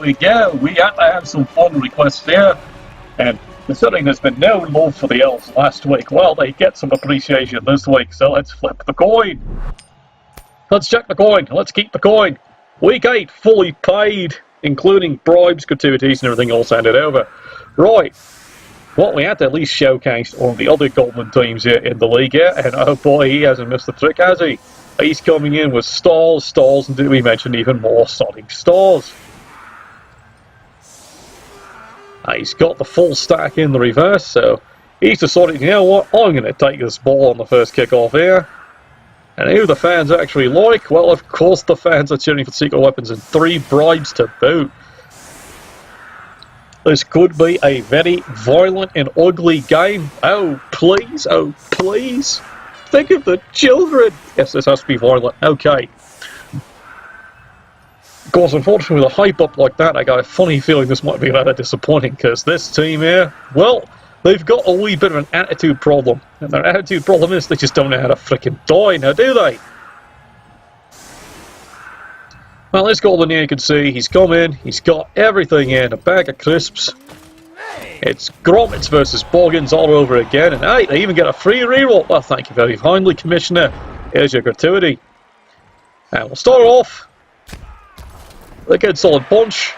we go. We have to have some fun requests here. And considering there's been no love for the Elves last week, well, they get some appreciation this week, so let's flip the coin. Let's check the coin. Let's keep the coin. Week 8, fully paid, including bribes, gratuities, and everything else handed over. Right. Well, we had to at least showcase all the other Goblin teams here in the league here, and oh boy, he hasn't missed the trick, has he? He's coming in with stalls, and did we mention even more Sonic stars? He's got the full stack in the reverse, so he's decided, you know what, I'm going to take this ball on the first kickoff here. And who the fans actually like? Well, of course the fans are cheering for secret weapons and 3 bribes to boot. This could be a very violent and ugly game. Oh, please, oh, please. Think of the children. Yes, this has to be violent. Okay. Of course, unfortunately, with a hype up like that, I got a funny feeling this might be rather disappointing, because this team here, well, they've got a wee bit of an attitude problem. And their attitude problem is they just don't know how to frickin' die now, do they? Well, this Goblin here, you can see, he's come in, he's got everything in, a bag of crisps. It's Grommets versus Boggins all over again, and hey, they even get a free reroll. Well, thank you very kindly, Commissioner. Here's your gratuity. And we'll start off. A good solid punch.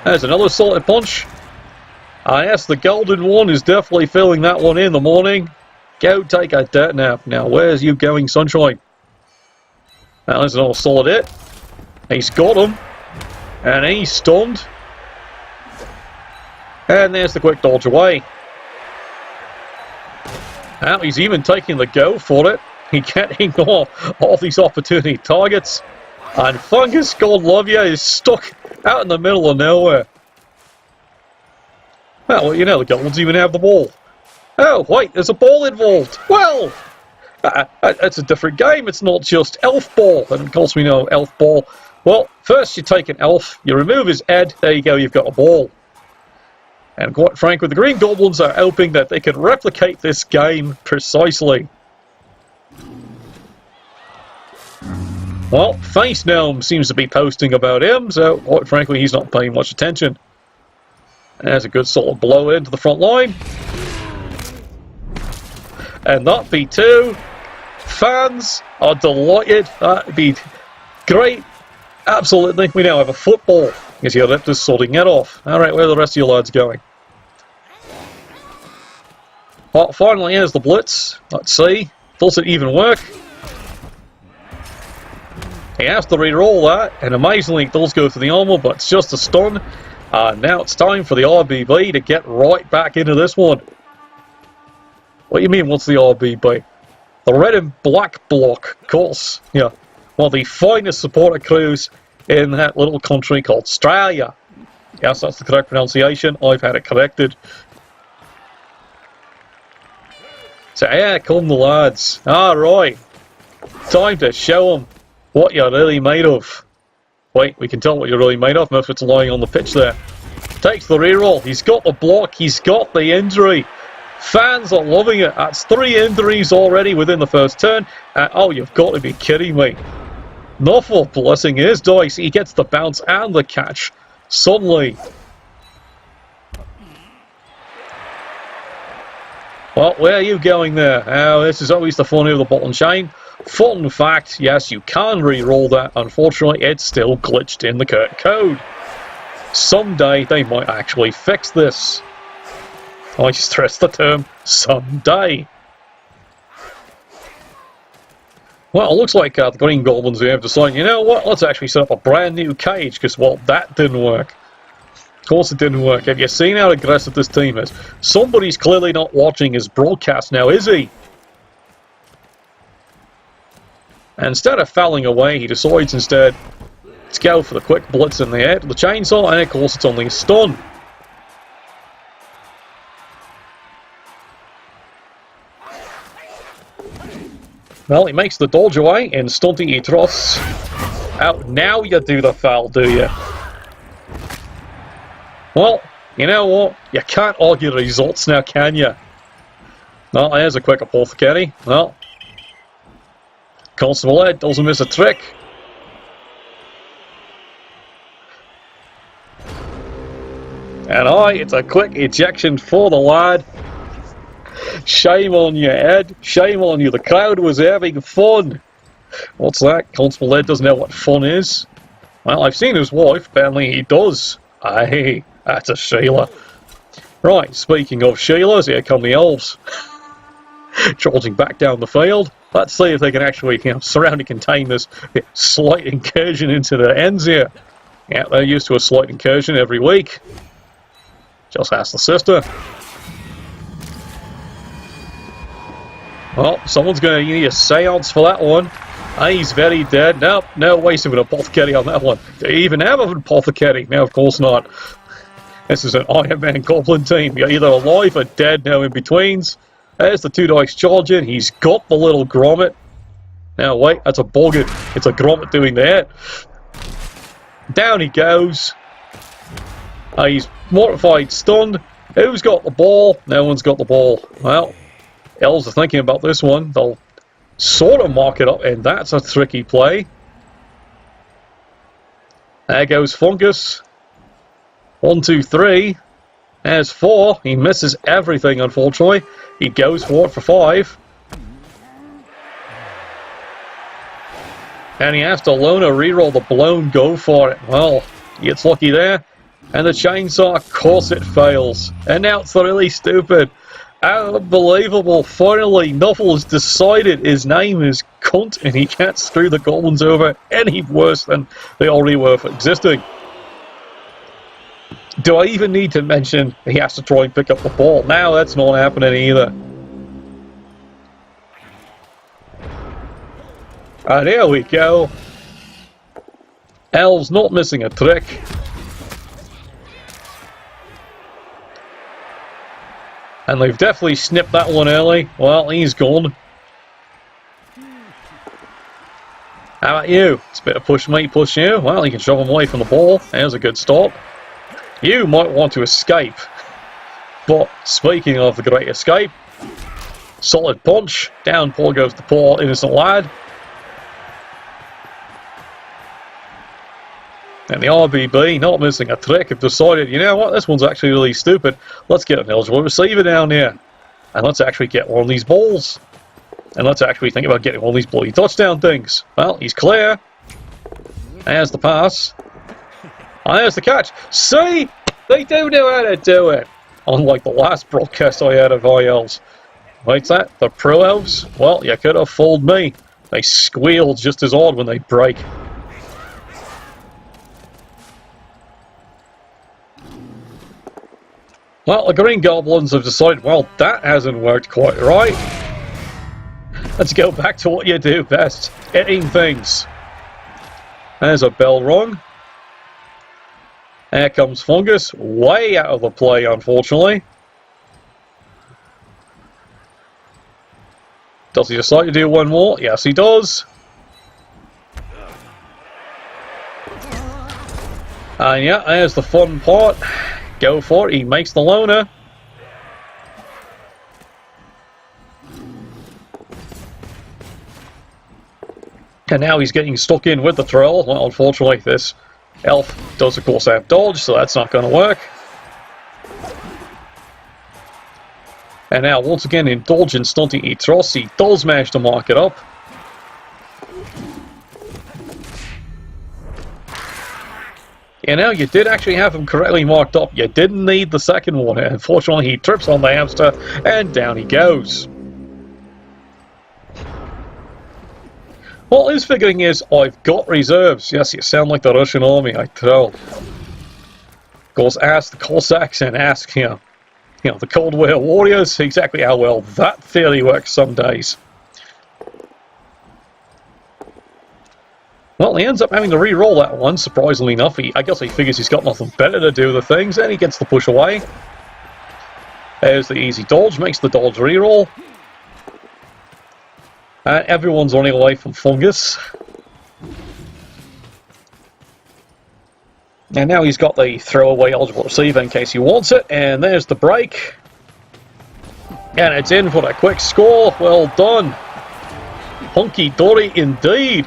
There's another solid punch. Yes, the golden one is definitely filling that one in the morning. Go take a dirt nap. Now, where's you going, Sunshine? Now, there's another solid hit. He's got him. And he's stunned. And there's the quick dodge away. Now, he's even taking the go for it. He can't ignore all these opportunity targets. And Fungus, God love you, is stuck out in the middle of nowhere. Well, you know, the Goblins even have the ball. Oh, wait, there's a ball involved. Well, it's a different game. It's not just Elf Ball. And of course, we know Elf Ball. Well, first you take an elf, you remove his head, there you go, you've got a ball. And quite frankly, the Green Goblins are hoping that they can replicate this game precisely. Well, Face Gnome seems to be posting about him, so quite frankly, he's not paying much attention. There's a good solid blow into the front line. And that B2. Fans are delighted. That'd be great. Absolutely. We now have a football. You see how just sorting it off. Alright, where are the rest of your lads going? Well, finally, here's the blitz. Let's see. Does it even work? He has to re-roll that, and amazingly it does go for the armor, but it's just a stun. Now it's time for the RBB to get right back into this one. What do you mean, what's the RBB? The red and black block, of course. Yeah, one of the finest supporter crews in that little country called Australia. Yes, that's the correct pronunciation. I've had it corrected. So yeah, come the lads. Alright. Time to show them what you're really made of. Wait, we can tell what you're really made of. Most of it's lying on the pitch there. Takes the reroll. He's got the block. He's got the injury. Fans are loving it. That's 3 injuries already within the first turn. Oh, you've got to be kidding me. Nuffle blessing his dice. He gets the bounce and the catch. Suddenly. Well, where are you going there? Oh, this is always the fun of the bottom chain. Fun fact, yes, you can re-roll that. Unfortunately, it's still glitched in the code. Someday, they might actually fix this. I stress the term, someday. Well, it looks like the Green Goblins have decided, you know what, let's actually set up a brand new cage, because, well, that didn't work. Of course it didn't work. Have you seen how aggressive this team is? Somebody's clearly not watching his broadcast now, is he? And instead of fouling away, he decides instead, let's go for the quick blitz in the air to the chainsaw, and of course it's only a stun. Well, he makes the dodge away, and stunty he thrusts. Out now you do the foul, do you? Well, you know what? You can't argue the results now, can you? Well, there's a quick apothecary. Well, Constable Ed doesn't miss a trick. And it's a quick ejection for the lad. Shame on you, Ed. Shame on you. The crowd was having fun. What's that? Constable Ed doesn't know what fun is. Well, I've seen his wife. Apparently he does. Aye, that's a Sheila. Right, speaking of Sheilas, here come the Elves. Charging back down the field. Let's see if they can actually, surround and contain this slight incursion into the ends here. Yeah, they're used to a slight incursion every week. Just ask the sister. Well, someone's going to need a seance for that one. He's very dead. Nope, no waste of an apothecary on that one. Do you even have an apothecary? No, of course not. This is an Iron Man Goblin team. You're either alive or dead, no in-betweens. There's the 2 dice charging. He's got the little grommet. Now, wait, that's a boggart. It's a grommet doing that. Down he goes. He's mortified, stunned. Who's got the ball? No one's got the ball. Well, Elves are thinking about this one. They'll sort of mark it up, and that's a tricky play. There goes Fungus. 1, 2, 3. There's 4. He misses everything, unfortunately. He goes for it for 5. And he has to loner reroll the blown go for it. Well, he gets lucky there. And the chainsaw, of course it fails. And now it's really stupid. Unbelievable. Finally, Nuffle has decided his name is Cunt and he can't screw the Goblins over any worse than they already were for existing. Do I even need to mention he has to try and pick up the ball? Now that's not happening either. And here we go. Elves not missing a trick. And they've definitely snipped that one early. Well, he's gone. How about you? It's a bit of push me, push you. Well, you can shove him away from the ball. There's a good start. You might want to escape. But speaking of the great escape, solid punch. Down poor goes the poor innocent lad. And the RBB, not missing a trick, have decided, you know what, this one's actually really stupid. Let's get an eligible receiver down here. And let's actually get one of these balls. And let's actually think about getting one of these bloody touchdown things. Well, he's clear. There's the pass. And there's the catch. See? They do know how to do it. Unlike the last broadcast I had of Elves. What's that? The Pro Elves? Well, you could have fooled me. They squeal just as odd when they break. Well, the Green Goblins have decided, well, that hasn't worked quite right. Let's go back to what you do best. Hitting things. There's a bell rung. There comes Fungus. Way out of the play, unfortunately. Does he decide to do one more? Yes, he does. And yeah, there's the fun part. Go for it. He makes the loner. And now he's getting stuck in with the troll. Well, unfortunately, this elf does, of course, have dodge, so that's not going to work. And now, once again, indulgent stunting Etros. He does manage to mark it up. You know, you did actually have him correctly marked up. You didn't need the second one. Unfortunately, he trips on the hamster, and down he goes. Well, his figuring is, I've got reserves. Yes, you sound like the Russian army, I tell. Of course, ask the Cossacks and ask, the Cold War warriors exactly how well that theory works some days. Well, he ends up having to re-roll that one, surprisingly enough. I guess he figures he's got nothing better to do with the things, and he gets the push away. There's the easy dodge, makes the dodge re-roll. Everyone's running away from Fungus. And now he's got the throwaway eligible receiver in case he wants it, and there's the break. And it's in for a quick score. Well done. Hunky-dory indeed.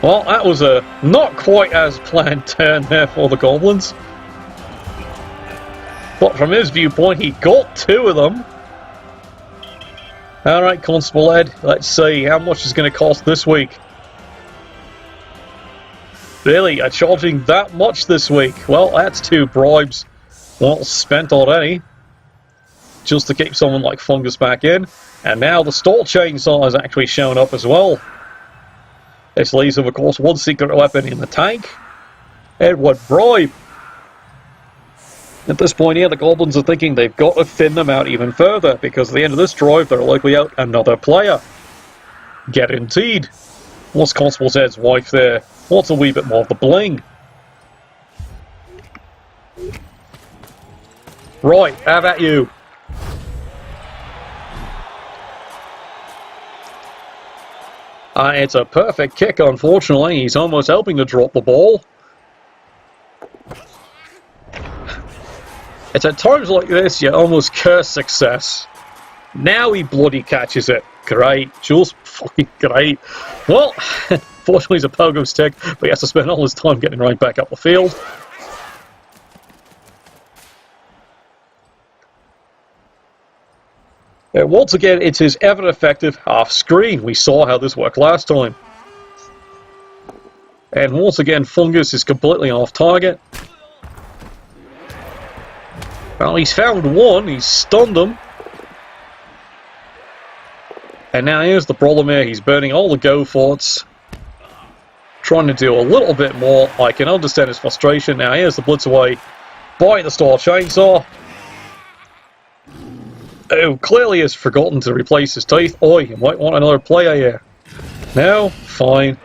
Well, that was a not quite as planned turn there for the Goblins. But from his viewpoint, he got 2 of them. Alright, Constable Ed, let's see how much it's going to cost this week. Really, are charging that much this week? Well, that's 2 bribes well spent already. Just to keep someone like Fungus back in. And now the Stall Chainsaw has actually shown up as well. This leaves him, of course, 1 secret weapon in the tank. And 1 bribe. At this point here, the Goblins are thinking they've got to thin them out even further, because at the end of this drive, they're likely out another player. Guaranteed. What's Constable Ed's wife there? Wants a wee bit more of the bling. Right, how about you? It's a perfect kick, unfortunately. He's almost helping to drop the ball. It's at times like this you almost curse success. Now he bloody catches it. Great. Just fucking great. Well, fortunately he's a pogo stick, but he has to spend all his time getting right back up the field. Once again, it's his ever-effective half-screen. We saw how this worked last time. And once again, Fungus is completely off target. Well, he's found 1. He's stunned him. And now here's the problem here. He's burning all the go-forts. Trying to do a little bit more. I can understand his frustration. Now here's the blitz away by the Stall Chainsaw. Who clearly has forgotten to replace his teeth. Oi, you might want another player here. No? Fine.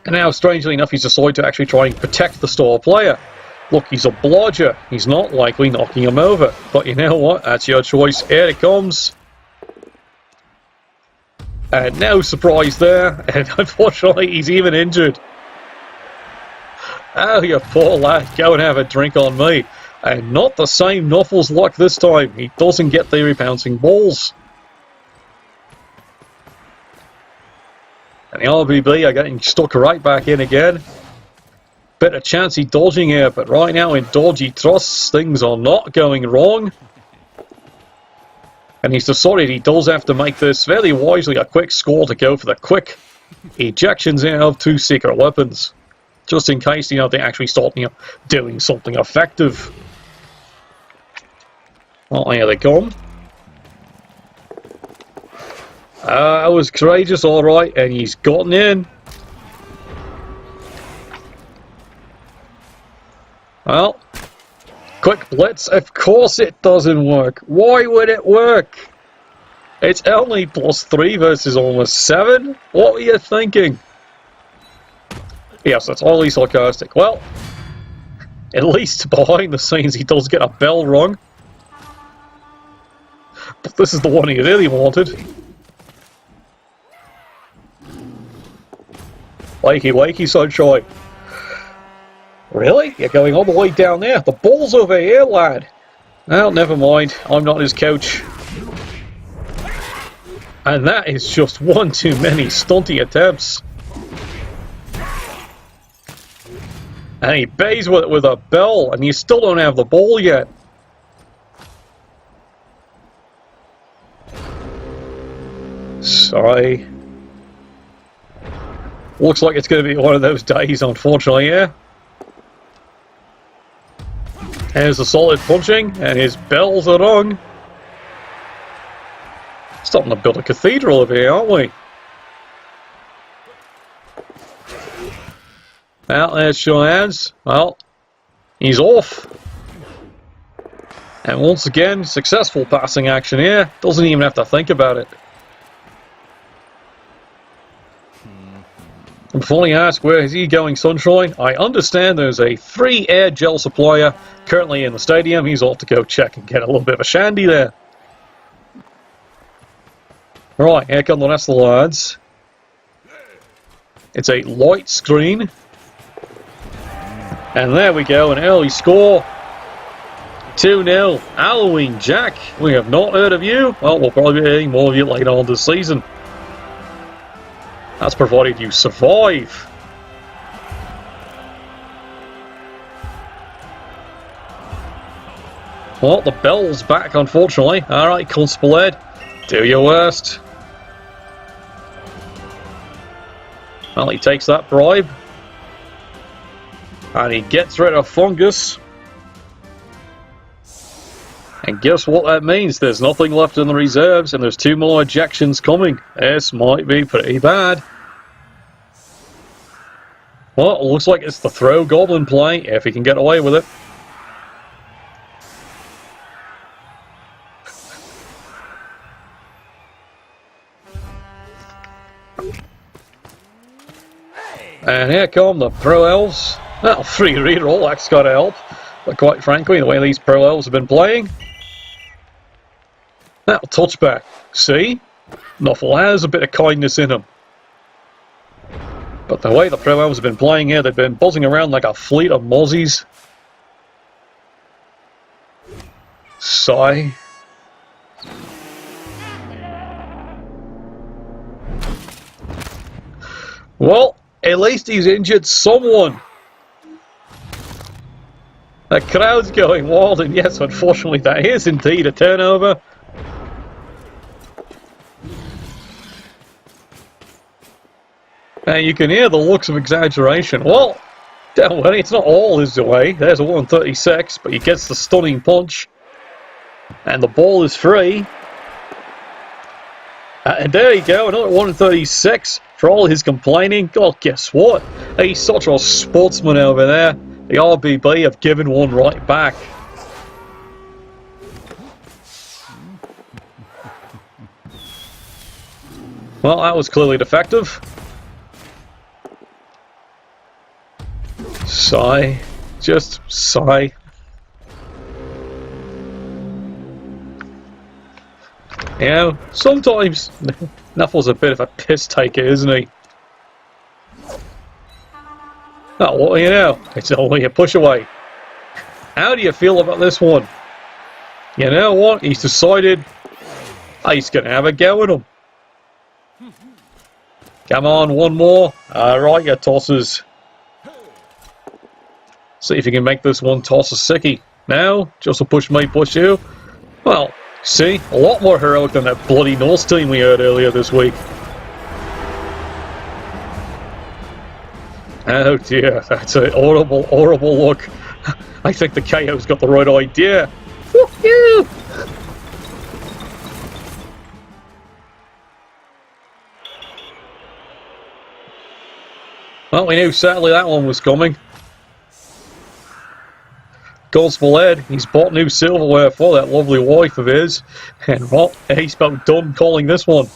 And now, strangely enough, he's decided to actually try and protect the Stall player. Look, he's a blodger. He's not likely knocking him over. But you know what? That's your choice. Here it comes. And no surprise there, and unfortunately he's even injured. Oh, you poor lad, go and have a drink on me. And not the same Nuffles luck this time. He doesn't get the bouncing balls. And the RBB are getting stuck right back in again. Bit of chancy dodging here, but right now in dodgy thrusts, things are not going wrong. And he's decided he does have to make this fairly wisely a quick score to go for the quick ejections out of 2 secret weapons. Just in case, they actually start, doing something effective. Well, here they come. That was courageous, alright, and he's gotten in. Well, quick blitz, of course it doesn't work. Why would it work? It's only +3 versus almost 7. What were you thinking? Yes, that's highly sarcastic. Well, at least behind the scenes he does get a bell rung. But this is the one he really wanted. Wakey, wakey, sunshine. Really? You're going all the way down there? The ball's over here, lad. Well, never mind. I'm not his coach. And that is just one too many stunty attempts. And he bays with it with a bell, and you still don't have the ball yet. Sorry. Looks like it's going to be one of those days, unfortunately, yeah. There's a solid punching, and his bells are rung. Starting to build a cathedral over here, aren't we? Well, there's Cheyenne's. Well, he's off. And once again, successful passing action here. Doesn't even have to think about it. And before you ask, where is he going, Sunshine? I understand there's a free air gel supplier currently in the stadium. He's off to go check and get a little bit of a shandy there. Right, here come the rest of the lads. It's a light screen. And there we go, an early score. 2-0. Halloween Jack, we have not heard of you. Well, we'll probably be hearing more of you later on this season. That's provided you survive. Well, the bell's back, unfortunately. Alright, Constable Ed, do your worst. Well, he takes that bribe. And he gets rid of Fungus. And guess what that means? There's nothing left in the reserves, and there's 2 more ejections coming. This might be pretty bad. Well, it looks like it's the throw Goblin play, if he can get away with it. And here come the Pro Elves. Well, free reroll, that's got to help. But quite frankly, the way these Pro Elves have been playing, that'll touchback. See? Nuffle has a bit of kindness in them. But the way the Pro Elves have been playing here, they've been buzzing around like a fleet of mozzies. Sigh. Well, at least he's injured someone. The crowd's going wild, and yes, unfortunately, that is indeed a turnover. And you can hear the looks of exaggeration. Well, don't worry, it's not all his way. There's a 136, but he gets the stunning punch. And the ball is free. And there you go, another 136 for all his complaining. Well, guess what? He's such a sportsman over there. The RBB have given one right back. Well, that was clearly defective. Sigh. Just sigh. You know, sometimes Nuffle's a bit of a piss taker, isn't he? Oh, what do you know? It's only a push away. How do you feel about this one? You know what? He's decided he's going to have a go at him. Come on, one more. Alright, your tosses. See if you can make this one toss a sickie. Now, just a push me, push you. Well, see, a lot more heroic than that bloody Norse team we heard earlier this week. Oh dear, that's a horrible, horrible look. I think the KO's got the right idea. Woo-hoo! Well, we knew sadly that one was coming. Constable Ed, he's bought new silverware for that lovely wife of his. And well, he's about done calling this one.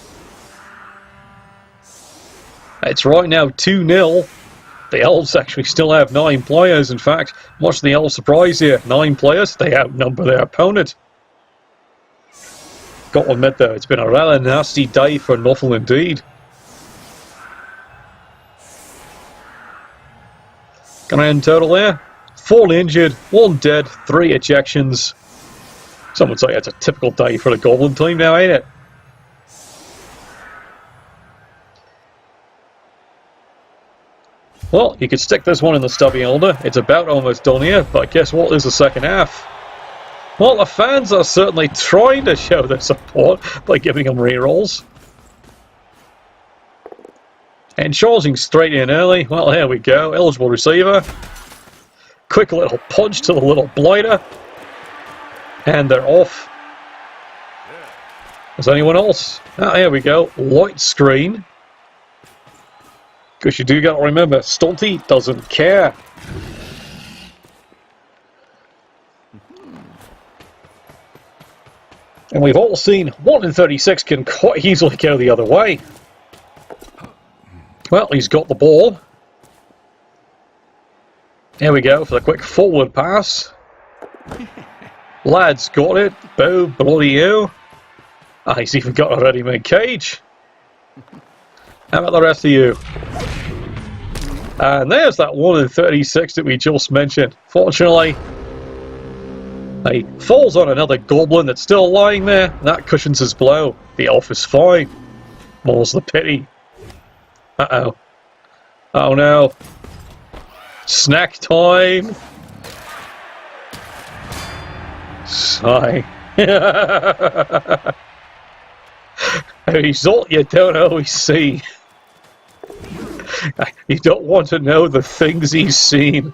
It's right now 2-0. The Elves actually still have 9 players. In fact, much to the Elves' surprise here, 9 players, they outnumber their opponent. Got to admit though, it's been a rather nasty day for Nuffle indeed. Grand total there. 4 injured, 1 dead, 3 ejections. Some would say that's a typical day for the Goblin team now, ain't it? Well, you could stick this one in the stubby holder. It's about almost done here, but guess what? There's the second half. Well, the fans are certainly trying to show their support by giving them rerolls. And charging straight in early. Well, here we go. Eligible receiver. Quick little punch to the little blighter. And they're off. Is anyone else? Ah, here we go. Light screen. Because you do got to remember, Stunty doesn't care. And we've all seen 1 in 36 can quite easily go the other way. Well, he's got the ball. Here we go for the quick forward pass. Lad's got it. Boo, bloody you. Ah, he's even got a ready-made cage. How about the rest of you? And there's that 1 in 36 that we just mentioned. Fortunately, he falls on another goblin that's still lying there. That cushions his blow. The elf is fine. More's the pity. Uh-oh. Oh no. Snack time. Sigh. A result you don't always see. You don't want to know the things he's seen.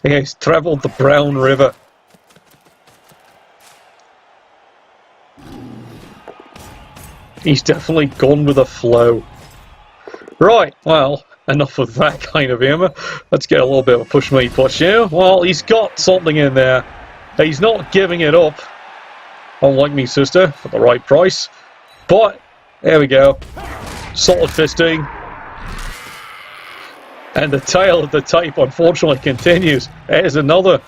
He's travelled the Brown River. He's definitely gone with the flow. Right, well, enough of that kind of humour. Let's get a little bit of a push me, push you. Well, he's got something in there. He's not giving it up, unlike me sister, for the right price. But, there we go. Solid fisting. And the tale of the tape, unfortunately, continues. There's another.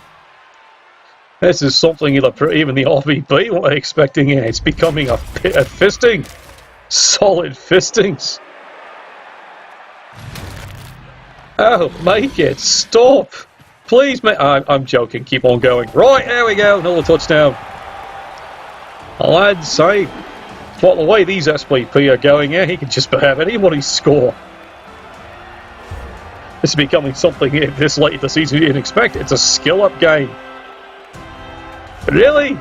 This is something that even the RVB weren't expecting. It's becoming a pit of fisting. Solid fistings. Oh, make it stop. Please, mate. I'm joking. Keep on going. Right, there we go. Another touchdown. Lads, say, well, the way these SPP are going here, he can just have anybody score. This is becoming something this late in the season you didn't expect. It's a skill-up game. Really?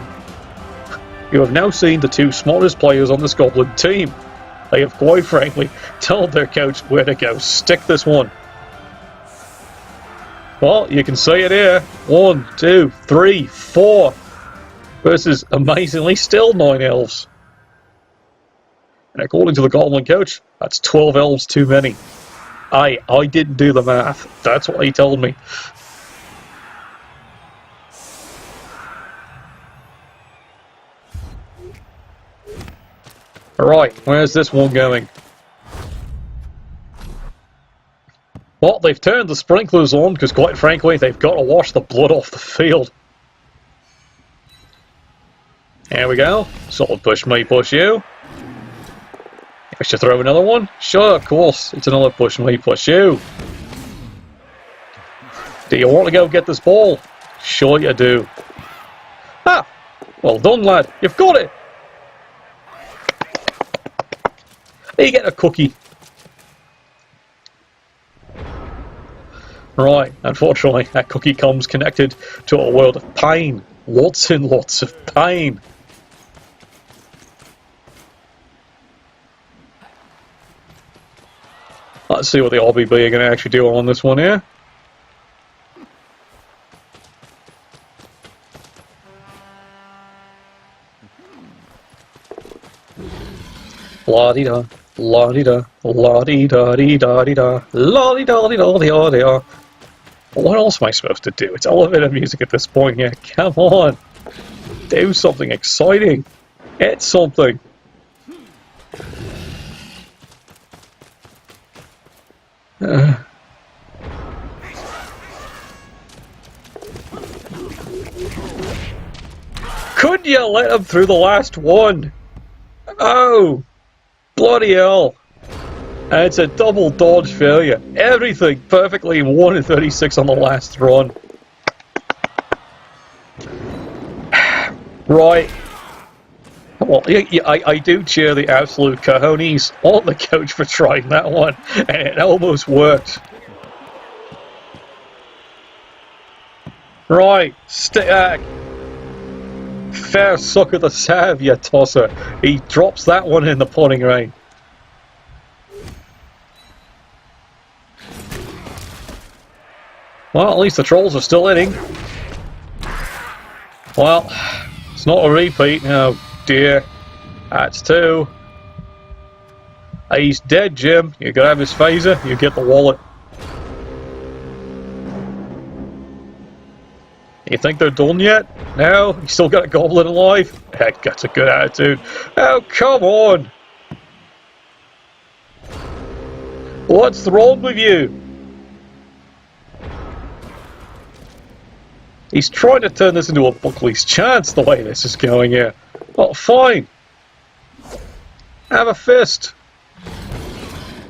You have now seen the two smartest players on this Goblin team. They have quite frankly told their coach where to go. Stick this one. Well, you can see it here. 1, 2, 3, 4. Versus, amazingly, still 9 elves. And according to the Goblin coach, that's 12 elves too many. I didn't do the math. That's what he told me. Alright, where's this one going? Well, they've turned the sprinklers on because, quite frankly, they've got to wash the blood off the field. There we go. Solid push me, push you. I should throw another one? Sure, of course. It's another push me, push you. Do you want to go get this ball? Sure you do. Ah! Well done, lad. You've got it! There you get a cookie. Right, unfortunately, that cookie comes connected to a world of pain. Lots and lots of pain. Let's see what the RBB are going to actually do on this one here. La-dee-da, la-dee-da, la-dee-da-dee-da-dee-da, la-dee-da-dee-da-dee-da-dee-da. What else am I supposed to do? It's elevator music at this point here. Come on. Do something exciting. Get something. Could you let him through the last one? Oh, bloody hell. And it's a double dodge failure. Everything perfectly in 1 in 36 on the last run. Right. Well, I do cheer the absolute cojones on the coach for trying that one, and it almost worked. Right, fair suck of the salve, you tosser. He drops that one in the potting rain. Well, at least the trolls are still hitting. Well, it's not a repeat. Oh dear. That's 2. He's dead, Jim. You gotta have his phaser, you get the wallet. You think they're done yet? No? You still got a goblin alive? Heck, that's a good attitude. Oh, come on! What's wrong with you? He's trying to turn this into a Buckley's chance the way this is going here. Well, fine. Have a fist.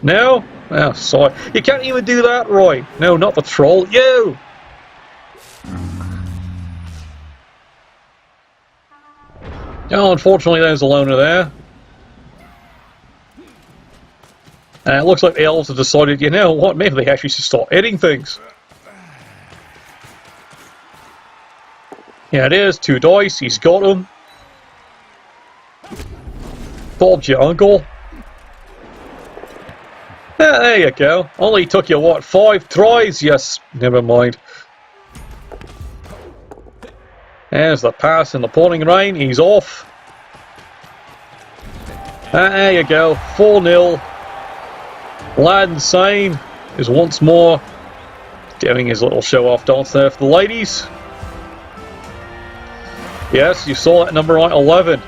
No? Oh, sorry. You can't even do that right. No, not the troll. You! Oh, unfortunately there's a loner there. And it looks like the elves have decided, you know what, maybe they actually should start hitting things. Yeah, it is. 2 dice. He's got them. Bob's your uncle. Yeah, there you go. Only took you, what, 5 tries? Yes, never mind. There's the pass in the pouring rain. He's off. There you go. 4-0. Lad Insane is once more doing his little show-off dance there for the ladies. Yes, you saw that number 11.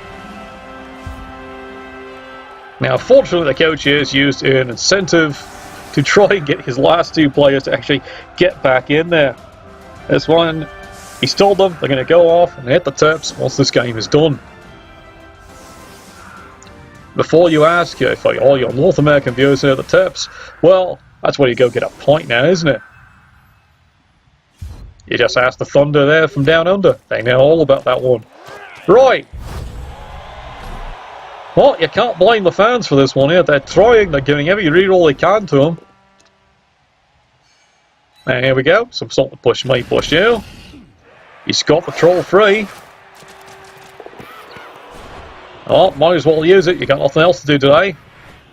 Now, fortunately, the coach has used an incentive to try and get his last 2 players to actually get back in there. This one, he's told them they're going to go off and hit the tips once this game is done. Before you ask if all your North American viewers know the tips, well, that's where you go get a point now, isn't it? You just ask the Thunder there from down under. They know all about that one. Right. Well, you can't blame the fans for this one here. They're trying, they're giving every reroll they can to them. And here we go. Some sort of push me, push you. He's got the troll free. Oh, might as well use it. You got nothing else to do today.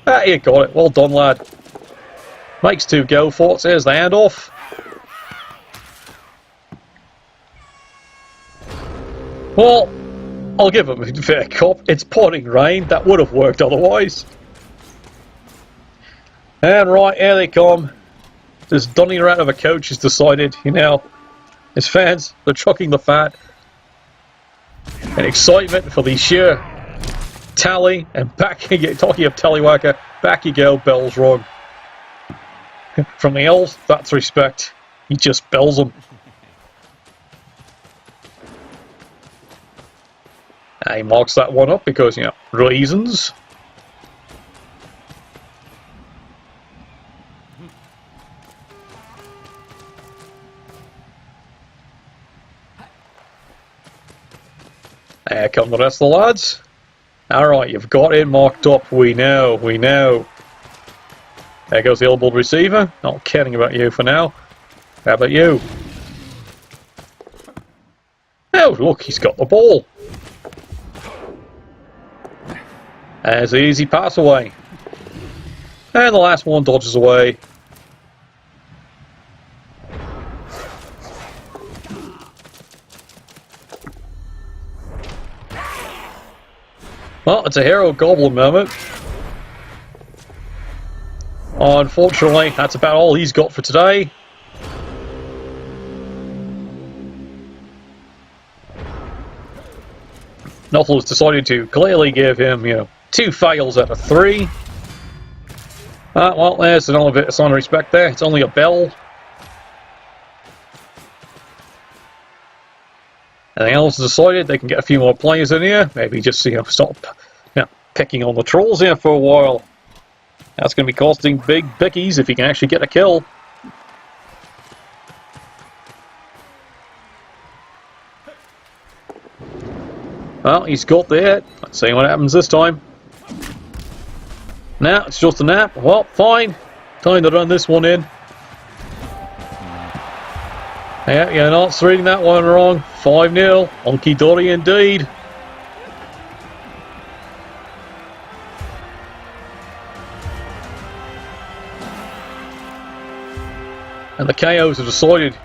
Ah, you got it. Well done, lad. Makes 2 go for it. There's the handoff. Well, I'll give him a fair cop. It's pouring rain. That would have worked otherwise. And right, here they come. This dunning rat of a coach has decided, you know, his fans, they're chucking the fat. And excitement for the sheer tally, and back you get, talking of tallywhacker, back you go, bells rung. From the elves, that's respect. He just bells them. And he marks that one up because, you know, reasons. There come the rest of the lads. Alright, you've got it marked up. We know, we know. There goes the elbowed receiver. Not caring about you for now. How about you? Oh, look, he's got the ball. There's the easy pass away. And the last one dodges away. Well, it's a hero goblin moment. Unfortunately, that's about all he's got for today. Nuffle has decided to clearly give him, you know, 2 fails out of 3. Well, there's another bit of sign of respect there. It's only a bell. And the Elves decided they can get a few more players in here. Maybe just, you know, stop, you know, picking on the trolls here for a while. That's going to be costing big bickies if he can actually get a kill. Well, he's got the hit. Let's see what happens this time. Now, it's just a nap. Well, fine. Time to run this one in. Yeah, you're not reading that one wrong. 5-0. Honky dory indeed. And the KOs have decided to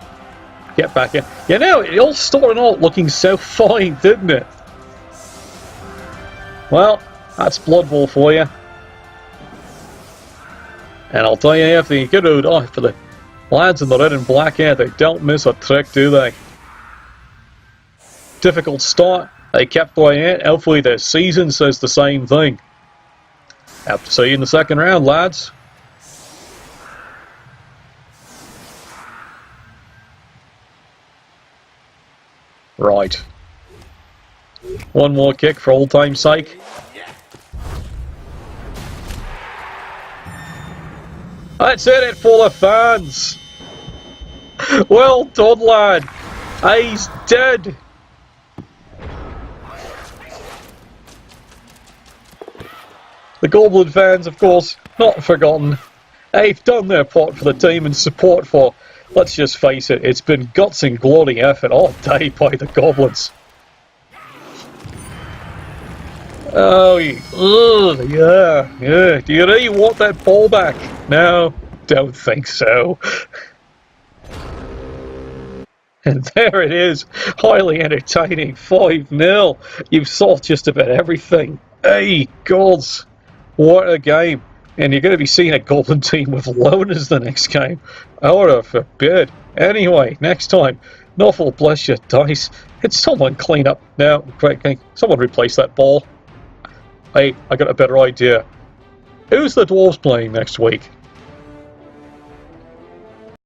get back in. You know, it all started out looking so fine, didn't it? Well, that's Blood Bowl for you. And I'll tell you, if they get out for the lads in the red and black hair, they don't miss a trick, do they? Difficult start. They kept playing it. Hopefully their season says the same thing. Have to see you in the second round, lads. Right. One more kick for old time's sake. That's it for the fans. Well done, lad. He's dead. The Goblin fans, of course, not forgotten. They've done their part for the team and support for, let's just face it, it's been guts and glory effort all day by the Goblins. Oh, yeah. Do you really want that ball back? No, don't think so. And there it is, highly entertaining, 5-0. You saw just about everything. Hey, gods, what a game. And you're going to be seeing a Goblin team with loners the next game. Order forbid. Anyway, next time, Nuffle, bless your dice. It's someone clean up. Now, can someone replace that ball? Hey, I got a better idea. Who's the Dwarves playing next week?